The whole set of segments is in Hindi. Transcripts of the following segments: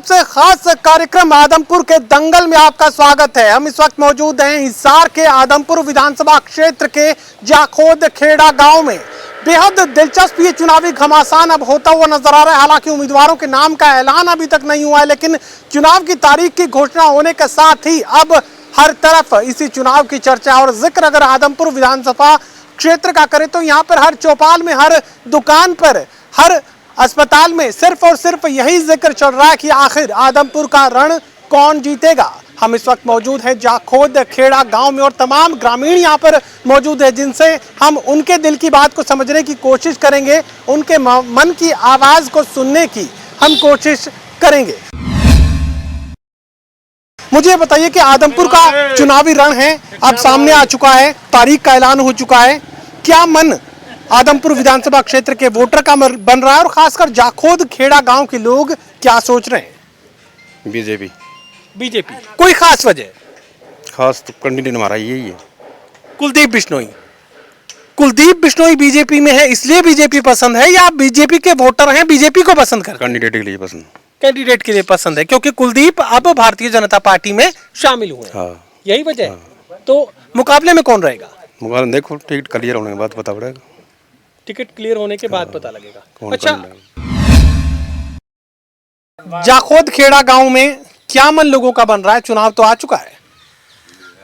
सबसे खास कार्यक्रम आदमपुर के दंगल में आपका स्वागत है। हम इस वक्त मौजूद हैं हिसार के आदमपुर विधानसभा क्षेत्र के जाखोद खेड़ा गांव में। बेहद दिलचस्प ये चुनावी घमासान अब होता हुआ नजर आ रहा है। हालांकि उम्मीदवारों के नाम का ऐलान अभी तक नहीं हुआ है, लेकिन चुनाव की तारीख की घोषणा होने के साथ ही अब हर तरफ इसी चुनाव की चर्चा और जिक्र अगर आदमपुर विधानसभा क्षेत्र का करें तो यहाँ पर हर चौपाल में, हर दुकान पर, हर अस्पताल में सिर्फ और सिर्फ यही जिक्र चल रहा है कि आखिर आदमपुर का रण कौन जीतेगा। हम इस वक्त मौजूद हैं जाखोद खेड़ा गांव में और तमाम ग्रामीण यहाँ पर मौजूद है, जिनसे हम उनके दिल की बात को समझने की कोशिश करेंगे, उनके मन की आवाज को सुनने की हम कोशिश करेंगे। मुझे बताइए कि आदमपुर का चुनावी रण है, अब सामने आ चुका है, तारीख का ऐलान हो चुका है। क्या मन आदमपुर विधानसभा क्षेत्र के वोटर का बन रहा है और खासकर जाखोद खेड़ा गांव के लोग क्या सोच रहे हैं? बीजेपी कोई खास वजह? खास तो कैंडिडेट हमारा यही है, कुलदीप बिश्नोई बीजेपी में है इसलिए बीजेपी पसंद है, या आप बीजेपी के वोटर हैं बीजेपी को पसंद करते हैं? कैंडिडेट के लिए पसंद है क्योंकि कुलदीप अब भारतीय जनता पार्टी में शामिल हुए हैं। हाँ। यही वजह है। तो मुकाबले में कौन रहेगा? मुकाबला देखो, टिकट क्लियर होने के बाद पता पड़ेगा। टिकट क्लियर होने के बाद पता लगेगा। कौन अच्छा, कौन जाखोद खेड़ा गांव में क्या मन लोगों का बन रहा है? चुनाव तो आ चुका है।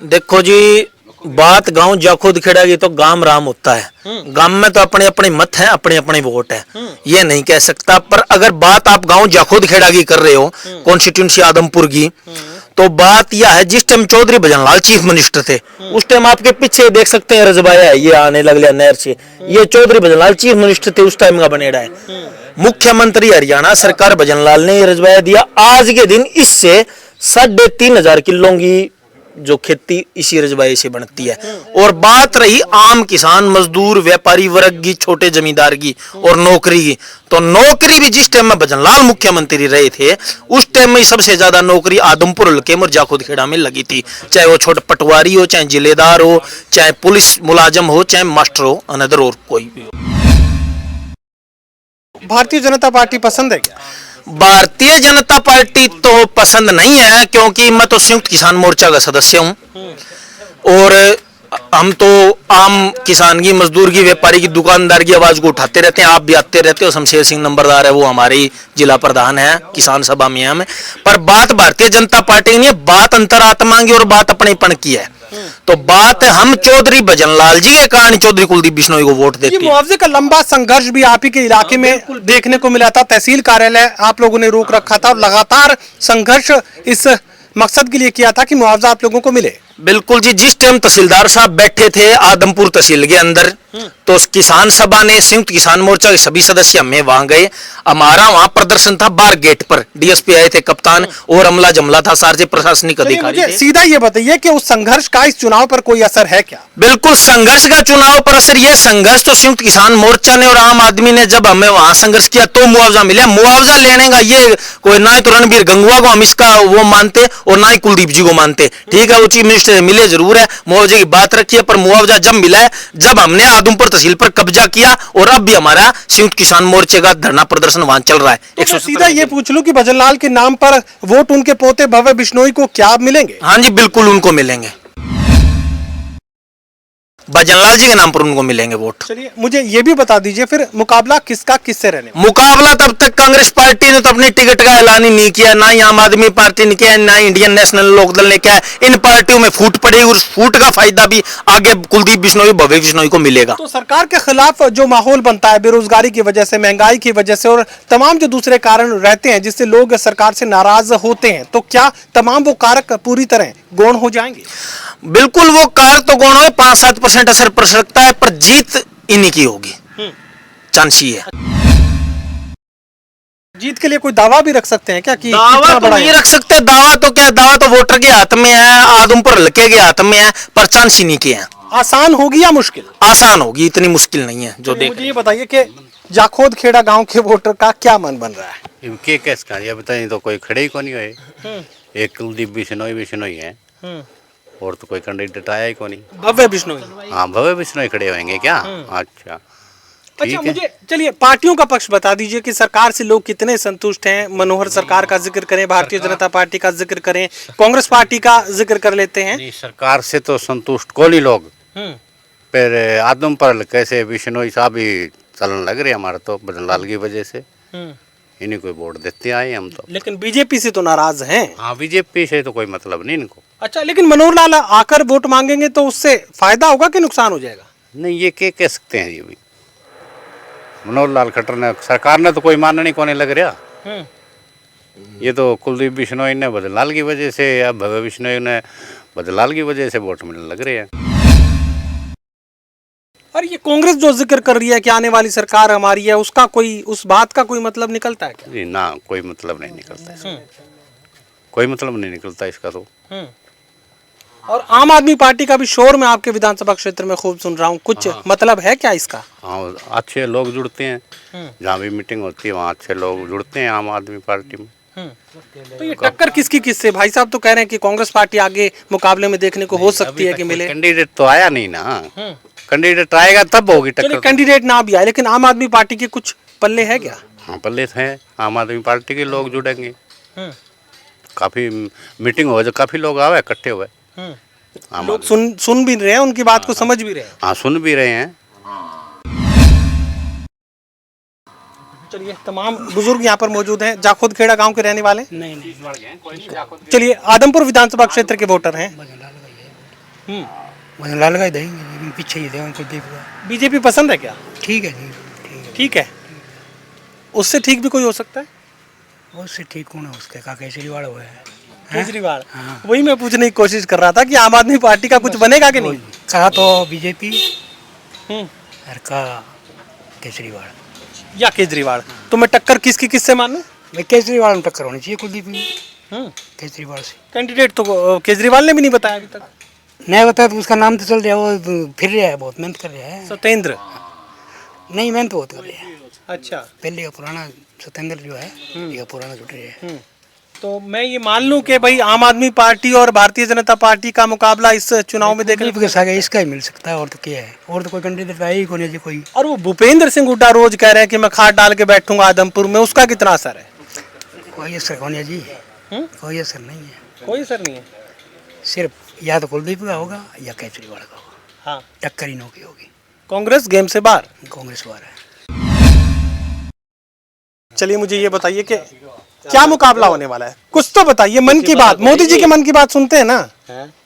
देखो जी, बात गांव जाखोद खेड़ा की तो गांव राम होता है। गांव में तो अपने अपने मत हैं, अपने अपने वोट हैं, ये नहीं कह सकता। पर अगर बात आप गांव जाखोद खेड़ा की कर रहे हो, कॉन्स्टिट्यूंसी आदमपुर की, तो बात यह है जिस time Chaudhary Bhajanlal chief minister थे उस टाइम आपके पीछे देख सकते हैं रजबाया है, ये आने लग गया नहर से, ये चौधरी भजनलाल चीफ मिनिस्टर थे उस टाइम का बनेड़ा है। मुख्यमंत्री हरियाणा सरकार भजनलाल ने ये रजबाया दिया। आज के दिन इससे 3,500 किलो की जो खेती इसी रजबाए से बनती है। और बात रही आम किसान, मजदूर, व्यापारी वर्ग की, छोटे जमींदार की और नौकरी की, तो नौकरी भी जिस टाइम में भजनलाल मुख्यमंत्री रहे थे उस टाइम में सबसे ज्यादा नौकरी आदमपुर हल्के में और जाखोद खेड़ा में लगी थी। चाहे वो छोटे पटवारी हो, चाहे जिलेदार हो, चाहे पुलिस मुलाजम हो, चाहे मास्टर हो, अनदर और कोई भी हो। भारतीय जनता पार्टी पसंद है क्या? भारतीय जनता पार्टी तो पसंद नहीं है, क्योंकि मैं तो संयुक्त किसान मोर्चा का सदस्य हूं और हम तो आम किसान की, मजदूर की, व्यापारी की, दुकानदार की आवाज को उठाते रहते हैं। आप भी आते रहते हो। शमशेर सिंह नंबरदार है, वो हमारे जिला प्रधान है, किसान सभा में हम। पर बात भारतीय जनता पार्टी की नहीं है, बात अंतरात्मा की और बात अपनेपन की है। तो बात हम चौधरी भजनलाल जी के कारण चौधरी कुलदीप बिश्नोई को वोट देते हैं। मुआवजे का लंबा संघर्ष भी आप ही के इलाके में देखने को मिला था। तहसील कार्यालय आप लोगों ने रोक रखा था और लगातार संघर्ष इस मकसद के लिए किया था कि मुआवजा आप लोगों को मिले। बिल्कुल जी, जिस टाइम तहसीलदार साहब बैठे थे आदमपुर तहसील के अंदर, तो किसान सभा ने, संयुक्त किसान मोर्चा के सभी सदस्य हमें वहां गए। हमारा वहां प्रदर्शन था बाहर गेट पर, डीएसपी आए थे, कप्तान और अमला जमला था, सारे प्रशासनिक अधिकारी थे। सीधा ये बताइए कि उस संघर्ष का इस चुनाव पर कोई असर है क्या? बिल्कुल, संघर्ष का चुनाव पर असर, यह संघर्ष तो संयुक्त किसान मोर्चा ने और आम आदमी ने जब हमें वहां संघर्ष किया तो मुआवजा मिला। मुआवजा लेने का ये कोई ना तो रणबीर गंगुआ को हम इसका वो मानते और ना ही कुलदीप जी को मानते। ठीक है, वो चीफ मिनिस्टर से मिले जरूर है, मुआवजे की बात रखी है, पर मुआवजा जब मिला है जब हमने आदमपुर तहसील पर कब्जा किया और अब भी हमारा संयुक्त किसान मोर्चे का धरना प्रदर्शन वहां चल रहा है। तो सीधा ये पूछ लूं कि भजनलाल के नाम पर वोट उनके पोते भव्य बिश्नोई को क्या मिलेंगे? हाँ जी, बिल्कुल उनको मिलेंगे, भजनलाल जी के नाम पर उनको मिलेंगे वोट। चलिए, मुझे ये भी बता दीजिए फिर मुकाबला किसका किससे रहने? मुकाबला तब तक कांग्रेस पार्टी ने तो अपनी टिकट का ऐलान ही नहीं किया, ना ही आम आदमी पार्टी ने किया, ना ही इंडियन नेशनल लोकदल ने किया। इन पार्टियों में फूट पड़ेगी और उस फूट का फायदा भी आगे कुलदीप बिश्नोई, भव्य बिश्नोई को मिलेगा। तो सरकार के खिलाफ जो माहौल बनता है बेरोजगारी की वजह से, महंगाई की वजह से और तमाम जो दूसरे कारण रहते हैं जिससे लोग सरकार से नाराज होते हैं, तो क्या तमाम वो कारक पूरी तरह गौण हो जाएंगे? बिल्कुल, वो कारक तो गौण हो, 5-7% असर पड़ सकता है, पर जीत इन्हीं की होगी, चांस ही है। जीत के लिए कोई दावा भी रख सकते हैं क्या? कि दावा तो नहीं रख सकते। दावा तो क्या, दावा तो वोटर के हाथ में है, आदमपुर हल्के के हाथ में है, पर चांस ही नहीं किए हैं। आसान होगी या मुश्किल? आसान होगी, इतनी मुश्किल नहीं है। जो देख, मुझे ये बताइए कि जाखोद खेड़ा गांव के वोटर का क्या मन बन रहा है? इनके कैसे ये बताइए, तो कोई खड़े ही को नहीं हुए। एक कुलदीप बिश्नोई है और तो कोई कैंडिडेट आया ही को नहीं। भव्य बिश्नोई? हाँ, भव्य बिश्नोई खड़े होंगे क्या? अच्छा, अच्छा, मुझे चलिए पार्टियों का पक्ष बता दीजिए कि सरकार से लोग कितने संतुष्ट हैं। मनोहर सरकार का जिक्र करें, भारतीय जनता पार्टी का जिक्र करें, कांग्रेस पार्टी का जिक्र कर लेते हैं। नहीं, सरकार से तो संतुष्ट को नहीं लोग, फिर आदम पर कैसे बिश्नोई साहब ही चलन लग रहे हमारा तो बदनलाल की वजह से इन्हीं को वोट देते आए हम तो। लेकिन बीजेपी से तो नाराज हैं। हाँ, बीजेपी से तो कोई मतलब नहीं इनको। अच्छा, लेकिन मनोहर लाल आकर वोट मांगेंगे तो उससे फायदा होगा कि नुकसान हो जाएगा? नहीं, ये क्या कह सकते हैं ये भी। मनोहर लाल खट्टर ने सरकार ने तो कोई मानना नहीं कोने लग रहा। ये तो कुलदीप बिश्नोई ने बदनलाल की वजह से या भव्य बिश्नोई ने बदनलाल की वजह से वोट मिलने लग रहे हैं। और ये कांग्रेस जो जिक्र कर रही है कि आने वाली सरकार हमारी है, उसका कोई, उस बात का कोई मतलब निकलता है क्या? जी ना, कोई मतलब नहीं निकलता इसका। कोई मतलब नहीं निकलता इसका तो। और आम आदमी पार्टी का भी शोर मैं आपके विधानसभा क्षेत्र में खूब सुन रहा हूँ, कुछ मतलब है क्या इसका? हाँ, अच्छे लोग जुड़ते हैं, जहाँ भी मीटिंग होती है वहाँ अच्छे लोग जुड़ते हैं आम आदमी पार्टी में। तो ये टक्कर किसकी किससे? भाई साहब तो कह रहे हैं कि कांग्रेस पार्टी आगे मुकाबले में देखने को हो सकती है कि मिले। कैंडिडेट तो आया नहीं ना, कैंडिडेट आएगा तब होगी टक्कर। कैंडिडेट ना भी आए, लेकिन आम आदमी पार्टी के कुछ पल्ले है क्या? हाँ, पल्ले है, आम आदमी पार्टी के लोग जुड़ेंगे। काफी मीटिंग हो, जो काफी लोग आवे इकट्ठे हुए, लोग सुन भी रहे हैं, उनकी बात को समझ भी रहे हैं। हाँ, सुन भी रहे हैं। चलिए, तमाम बुजुर्ग यहाँ पर मौजूद हैं। जाखोद खेड़ा गांव के रहने वाले? नहीं। चलिए, आदमपुर विधानसभा क्षेत्र के वोटर हैं। बदनलाल का ही देंगे, लेकिन पीछे ही देंगे कुलदीप का। बीजेपी पसंद है क्या? ठीक है जी, ठीक है। उससे ठीक भी कोई हो सकता है? उससे ठीक कौन है? उसके का केजरीवाल हुआ है। केजरीवाल। वही मैं पूछने की कोशिश कर रहा था कि आम आदमी पार्टी का कुछ बनेगा कि नहीं? कहा तो बीजेपी और कहा केजरीवाल या केजरीवाल। तो मैं टक्कर किसकी किससे मानूं? भाई केजरीवाल में टक्कर होनी चाहिए कुलदीप की, केजरीवाल से। कैंडिडेट तो केजरीवाल ने भी नहीं बताया अभी तक। नहीं बताया तो उसका नाम तो चल रहा है, वो फिर रहा है, बहुत मेहनत कर रहा है। सत्येंद्र? नहीं, मेहनत बहुत कर रहा है। अच्छा, पहले का पुराना सत्येंद्र जो है, ये पुराना जुट रहा है। तो मैं ये मान लूं कि भाई आम आदमी पार्टी और भारतीय जनता पार्टी का मुकाबला इस चुनाव में देखने कुलदीप के साथ इसका ही मिल सकता है, और तो क्या है? और तो कोई कैंडिडेट आया ही कोई नहीं कोई। और वो भूपेंद्र सिंह हुड्डा रोज कह रहे हैं कि मैं खाद डाल के बैठूंगा आदमपुर में, उसका कितना असर है? कोई असर कौन है जी? कोई असर नहीं है। कोई असर नहीं है। सिर्फ या तो कुलदीप का होगा या केजरीवाल का होगा। हाँ, टक्कर ही नौकी होगी। कांग्रेस गेम से बाहर? कांग्रेस वाला है। चलिए, मुझे ये बताइए कि क्या मुकाबला होने वाला है, कुछ तो बताइए। मन की बात, मोदी जी के मन की बात सुनते हैं ना?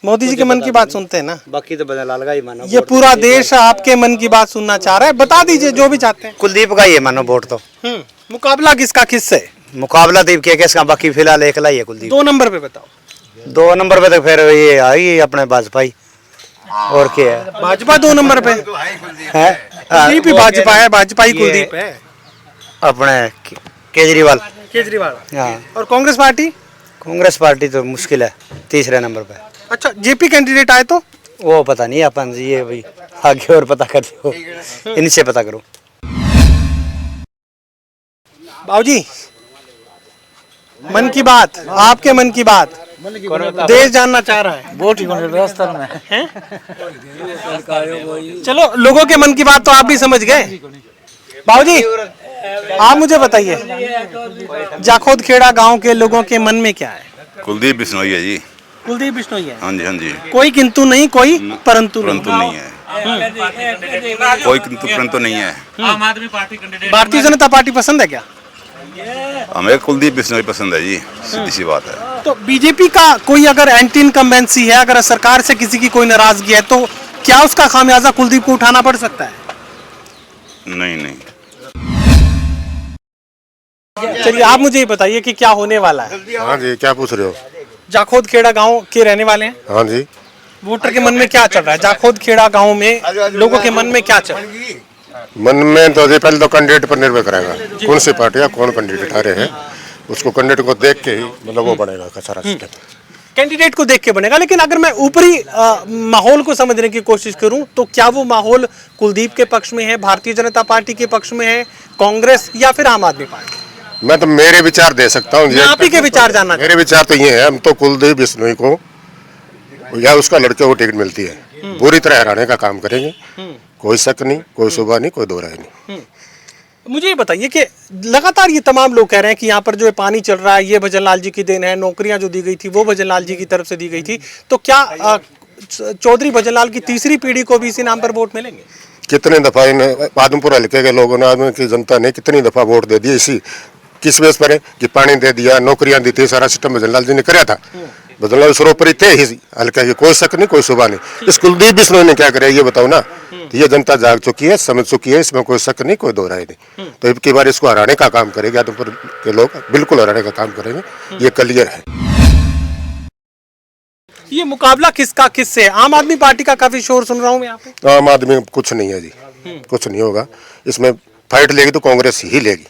मोदी जी के मन की बात सुनते हैं ना? बाकी तो बदनलाल का ही मानो। ये पूरा देश आपके मन की बात सुनना चाह रहा है, बता दीजिए जो भी चाहते हैं। कुलदीप का ही है मानो वोट तो। मुकाबला किसका किससे? मुकाबला दीप के किसका, बाकी फिलहाल एकला ही है कुलदीप। 2 नंबर पे बताओ। 2 नंबर पे तो फिर ये आई अपने भाजपा ही, और क्या है? भाजपा 2 नंबर पे है? कुलदीप ही भाजपा है, भाजपा ही कुलदीप है। अपने केजरीवाल। केजरीवाल। हाँ, और कांग्रेस पार्टी? कांग्रेस पार्टी तो मुश्किल है, 3रे नंबर पे। अच्छा, जेपी कैंडिडेट आए तो? वो पता नहीं, अपन ये भाई आगे और पता करते हो, इनसे पता करो। बाबूजी, मन की बात, आपके मन की बात देश जानना चाह रहा है। वोट ही राजस्थान में हैं? चलो, लोगों के मन की बात तो आप भी समझ गए। बाबूजी, आप मुझे बताइए, जाखोद खेड़ा गांव के लोगों के मन में क्या है? कुलदीप बिश्नोई है जी। कुलदीप बिश्नोई है। हाँ जी, हाँ जी। कोई किंतु नहीं, कोई परंतु नहीं है। कोई किंतु परंतु नहीं है। भारतीय जनता पार्टी पसंद है क्या? हमें कुलदीप बिश्नोई पसंद है जी, सीधी सी बात है। तो बीजेपी का कोई अगर एंटी इनकम्बेंसी है, अगर सरकार से किसी की कोई नाराजगी है, तो क्या उसका खामियाजा कुलदीप को उठाना पड़ सकता है? नहीं। चलिए, आप मुझे ये बताइए कि क्या होने वाला है। हाँ जी, क्या पूछ रहे हो? जाखोद खेड़ा गांव के रहने वाले हैं। हाँ जी। वोटर के मन में क्या चल रहा है? जाखोद खेड़ा गांव में लोगों के मन में क्या चल रहा है? मन में तो पहले तो कैंडिडेट पर निर्भर करेगा, कौन सी पार्टी या कौन कैंडिडेट आ रहे हैं, उसको कैंडिडेट को देख के ही मतलब वो बनेगा का सारा सिस्टम। कैंडिडेट को देख के बनेगा, लेकिन अगर मैं ऊपरी माहौल को समझने की कोशिश करूं तो क्या वो माहौल कुलदीप के पक्ष में है, भारतीय जनता पार्टी के पक्ष में है, कांग्रेस या फिर आम आदमी पार्टी? मैं तो मेरे विचार दे सकता हूँ। आप ही के विचार जानना। मेरे विचार तो ये है, हम तो कुलदीप बिश्नोई को या उसका लड़के को टिकट मिलती है बुरी तरह हराने का काम करेंगे। कोई शक नहीं, कोई शुबा नहीं, कोई दो राय नहीं। मुझे ये बताइए कि लगातार ये तमाम लोग कह रहे हैं कि यहाँ पर जो है पानी चल रहा है ये भजन लाल जी की देन है, नौकरियां जो दी गई थी वो भजन लाल जी की तरफ से दी गई थी, तो क्या चौधरी भजन लाल की तीसरी पीढ़ी को भी इसी नाम पर वोट मिलेंगे? कितने दफा इन आदमपुर हल्के के लोगों ने, आदमी की जनता ने कितनी दफा वोट दे दिए इसी किस बेस पर है कि पानी दे दिया, नौकरियां दी थी, सारा सिस्टम भजनलाल जी ने कराया था। भजनलाल सर्वोपरि थे ही हल्के के, कोई शक नहीं, कोई शुबा नहीं। इस कुलदीप बिश्नोई ने क्या करे ये बताओ ना। तो ये जनता जाग चुकी है, समझ चुकी है, इसमें कोई शक नहीं, कोई दो राय नहीं। तो अब की बार इसको हराने का काम करेंगे, आदमपुर के लोग बिल्कुल हराने का काम करेंगे, ये क्लियर है। ये मुकाबला किसका किससे? आम आदमी पार्टी का काफी शोर सुन रहा हूँ मैं यहाँ पे। आम आदमी कुछ नहीं है जी, कुछ नहीं होगा इसमें। फाइट लेगी तो कांग्रेस ही लेगी,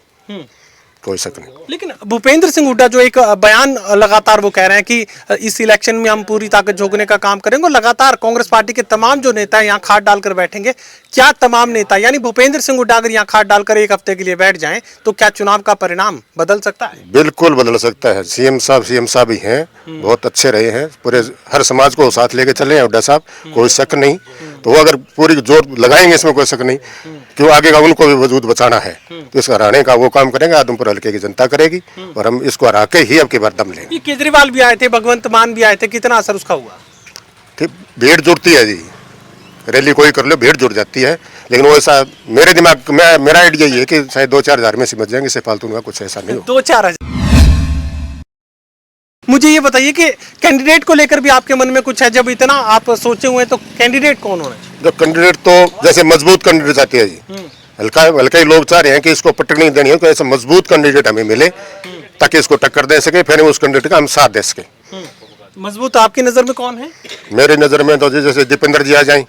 कोई शक नहीं। लेकिन भूपेंद्र सिंह हुड्डा जो एक बयान लगातार वो कह रहे हैं कि इस इलेक्शन में हम पूरी ताकत झोंकने का काम करेंगे और लगातार कांग्रेस पार्टी के तमाम जो नेता यहाँ खाद डालकर बैठेंगे। क्या तमाम नेता यानी भूपेंद्र सिंह हुड्डा अगर यहाँ खाद डालकर एक हफ्ते के लिए बैठ जाएं तो क्या चुनाव का परिणाम बदल सकता है? बिल्कुल बदल सकता है। सीएम साहब ही हैं, बहुत अच्छे रहे हैं, पूरे हर समाज को साथ लेके चले हैं हुड्डा साहब, कोई शक नहीं। तो वो अगर पूरी जोर लगाएंगे इसमें कोई शक नहीं, क्यों आगे का उनको भी वजूद बचाना है। तो इसको हराने का वो काम करेंगे, आदमपुर हल्के की जनता करेगी और हम इसको हरा के ही अब की बार दम लेंगे। केजरीवाल भी आए थे, भगवंत मान भी आए थे, कितना असर उसका हुआ? ठीक, भीड़ जुड़ती है जी, रैली कोई कर लो भीड़ जुड़ जाती है, लेकिन वो ऐसा मेरे दिमाग में मेरा आइडिया ये है कि शायद 2-4 हजार में सिमट जाएंगे, इससे फालतू का कुछ ऐसा नहीं हो। 2-4 हजार। मुझे ये बताइए कि कैंडिडेट को लेकर भी आपके मन में कुछ है? जब इतना आप सोचे हुए तो कैंडिडेट कौन होना चाहिए? जब कैंडिडेट तो जैसे मजबूत कैंडिडेट चाहते हैं जी, हल्का ही लोग चाह रहे हैं कि इसको पटक नहीं देनी है, तो ऐसा मजबूत कैंडिडेट हमें मिले ताकि इसको टक्कर दे सके, फिर उस कैंडिडेट का हम साथ दे सके। मजबूत आपकी नजर में कौन है? मेरी नजर में तो जैसे दीपेंद्र जी आ जाएं,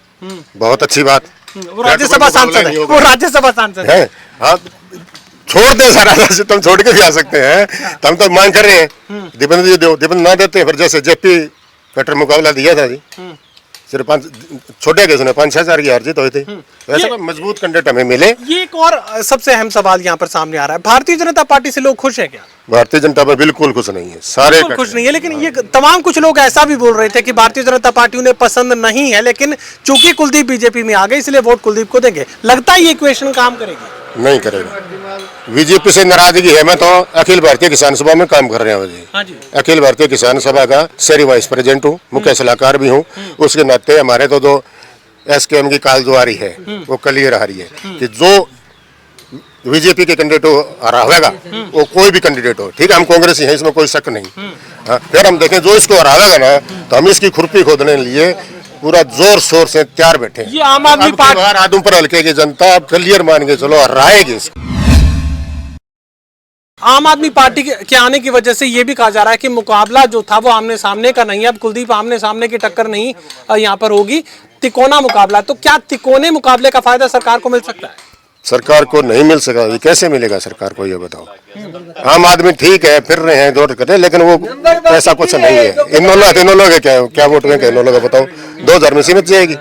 बहुत अच्छी बात। वो राज्यसभा सांसद है, वो राज्यसभा सांसद है। हाँ, छोड़ दे सारा सिस्टम, छोड़ के भी आ सकते हैं, तो हम तो मांग कर रहे हैं दीपेंद्र जी दो। दीपेंद्र ना देते फिर जैसे जेपी कटर मुकाबला दिया था जी, सिर्फ छोटे केस में 5-6 हजार की हार जीत हुई थी, वैसे कोई मजबूत कैंडिडेट हमें मिले। ये एक और सबसे अहम सवाल यहाँ पर सामने आ रहा है, भारतीय जनता पार्टी से लोग खुश है क्या? भारतीय जनता पर बिल्कुल खुश नहीं है, सारे खुश नहीं है, लेकिन ये तमाम कुछ लोग ऐसा भी बोल रहे थे कि भारतीय जनता पार्टी उन्हें पसंद नहीं है, लेकिन चूंकि कुलदीप बीजेपी में आ गए इसलिए वोट कुलदीप को देंगे। लगता है ये इक्वेशन काम करेगी? नहीं करेगा। बीजेपी से नाराजगी है। मैं तो अखिल भारतीय किसान सभा में काम कर रहा हूँ जी। हाँ जी। अखिल भारतीय किसान सभा का शहरी वाइस प्रेसिडेंट हूँ, मुख्य सलाहकार भी हूँ। उसके नाते हमारे तो जो SKM की काल जो आ रही है वो क्लियर आ रही है कि जो बीजेपी के कैंडिडेट हरा होगा, वो कोई भी कैंडिडेट हो, ठीक है, हम कांग्रेस ही हैं, इसमें कोई शक नहीं। हाँ, फिर हम देखें जो इसको हरावेगा ना, तो हम इसकी खुरपी खोदने के लिए पूरा जोर शोर से तैयार बैठे हैं। ये आम आदमी पार्टी आदमपुर हल्के की जनता अब क्लियर मान के चलो हराएगी इसको। आम आदमी पार्टी के आने की वजह से ये भी कहा जा रहा है कि मुकाबला जो था वो आमने सामने का नहीं है। अब कुलदीप आमने सामने की टक्कर नहीं यहाँ पर होगी, तिकोना मुकाबला। तो क्या तिकोने मुकाबले का फायदा सरकार को मिल सकता है? सरकार को नहीं मिल सका, ये कैसे मिलेगा सरकार को, ये बताओ। आम आदमी ठीक है, फिर रहे हैं, दौड़ कर रहे हैं, लेकिन वो ऐसा कुछ नहीं है। इन लोग क्या वोट में इन लोग बताओ, 2000 में सीमित जाएगी।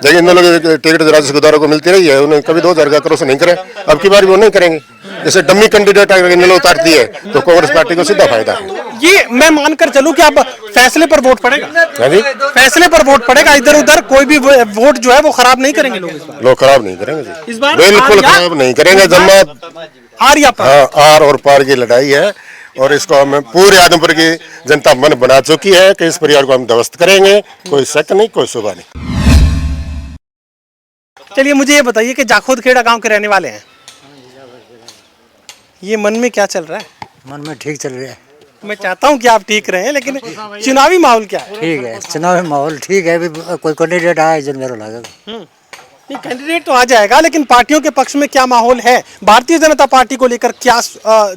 देखिए इन लोग टिकट राज्य सरकारों को मिलती रही है, उन्होंने कभी 2000 का क्रॉस नहीं करे, अब की बार भी वो नहीं करेंगे। जैसे डमी कैंडिडेट अगर इन लोग उतारती है तो कांग्रेस पार्टी को सीधा फायदा है। ये मैं मानकर चलूं कि अब फैसले पर वोट पड़ेगा? हाँ जी, फैसले पर वोट पड़ेगा, इधर उधर कोई भी वोट जो है वो खराब नहीं करेंगे लोग इस बार। लोग खराब नहीं करेंगे जी, इस बार बिल्कुल खराब नहीं करेंगे। जमात आर या पार? हाँ, आर और पार की लड़ाई है और इसको हम पूरे आदमपुर की जनता मन बना चुकी है कि इस परिवार को हम ध्वस्त करेंगे, कोई शक नहीं, कोई शुबा नहीं। चलिए मुझे ये बताइए कि जाखोद खेड़ा गांव के रहने वाले हैं, ये मन में क्या चल रहा है? मन में ठीक चल रहा है। मैं चाहता हूं कि आप ठीक रहें, लेकिन चुनावी माहौल क्या है? ठीक है, चुनावी माहौल ठीक है। अभी कोई कैंडिडेट आया जन मेरा लगेगा। ये कैंडिडेट तो आ जाएगा, लेकिन पार्टियों के पक्ष में क्या माहौल है? भारतीय जनता पार्टी को लेकर क्या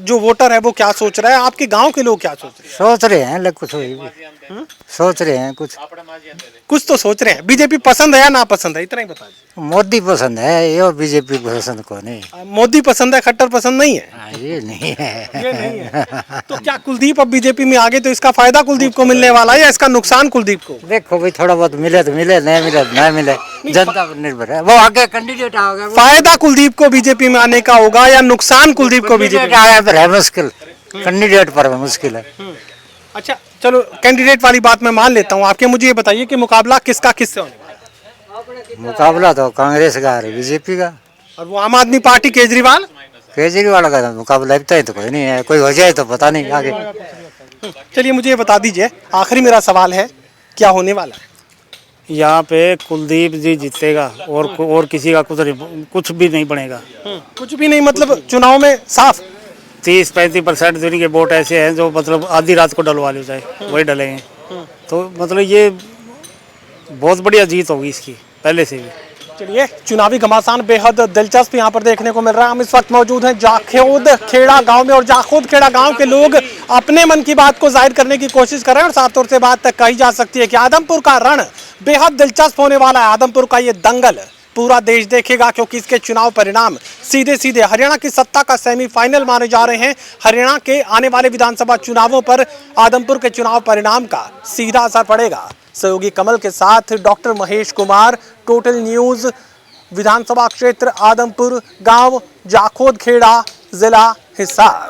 जो वोटर है वो क्या सोच रहा है? आपके गांव के लोग क्या सोच रहे हैं? सोच रहे हैं कुछ सोच रहे हैं, कुछ तो सोच रहे हैं। बीजेपी पसंद है या ना पसंद है, इतना ही बता दीजिए। मोदी पसंद है, ये बीजेपी पसंद को नहीं। मोदी पसंद है, खट्टर पसंद नहीं है? ये नहीं है। ये नहीं है। तो क्या कुलदीप अब बीजेपी में आ गए तो इसका फायदा कुलदीप को मिलने वाला है या इसका नुकसान कुलदीप को? देखो भाई, थोड़ा बहुत मिले तो मिले, नहीं मिले तो नहीं मिले, जनता पर निर्भर है। वो आगे कैंडिडेट आओगे, फायदा कुलदीप को बीजेपी में आने का होगा या नुकसान कुलदीप को बीजेपी? आया पर है मुश्किल, कैंडिडेट पर मुश्किल है। अच्छा, चलो कैंडिडेट वाली बात मैं मान लेता हूँ आपके, मुझे ये बताइए कि मुकाबला किसका किससे होने वाला है? मुकाबला तो कांग्रेस का है, बीजेपी का। और वो आम आदमी पार्टी केजरीवाल? केजरीवाल का तो मुकाबला अभी तक तो कोई नहीं है, कोई हो जाए तो पता नहीं आगे। चलिए मुझे ये बता दीजिए, आखिरी मेरा सवाल है, क्या होने वाला है? यहाँ पे कुलदीप जी जीतेगा और किसी का कुछ भी नहीं बनेगा। कुछ भी नहीं मतलब चुनाव में साफ? 30-35% दुनिया के वोट ऐसे हैं जो मतलब आधी रात को डलवा ले जाए वही डलेंगे। तो मतलब ये बहुत बढ़िया जीत होगी इसकी पहले से भी। चलिए चुनावी घमासान बेहद दिलचस्प यहाँ पर देखने को मिल रहा है। हम इस वक्त मौजूद हैं जाखोद खेड़ा गांव में और जाखोद खेड़ा गांव के लोग अपने मन की बात को जाहिर करने की कोशिश कर रहे हैं और साफ तौर से बात तक कही जा सकती है कि आदमपुर का रण बेहद दिलचस्प होने वाला है। आदमपुर का ये दंगल पूरा देश देखेगा क्योंकि इसके चुनाव परिणाम सीधे सीधे हरियाणा की सत्ता का सेमीफाइनल माने जा रहे हैं। हरियाणा के आने वाले विधानसभा चुनावों पर आदमपुर के चुनाव परिणाम का सीधा असर पड़ेगा। सहयोगी कमल के साथ doctor Mahesh Kumar, total news, विधानसभा क्षेत्र आदमपुर, गांव जाखोद खेड़ा, जिला हिसार।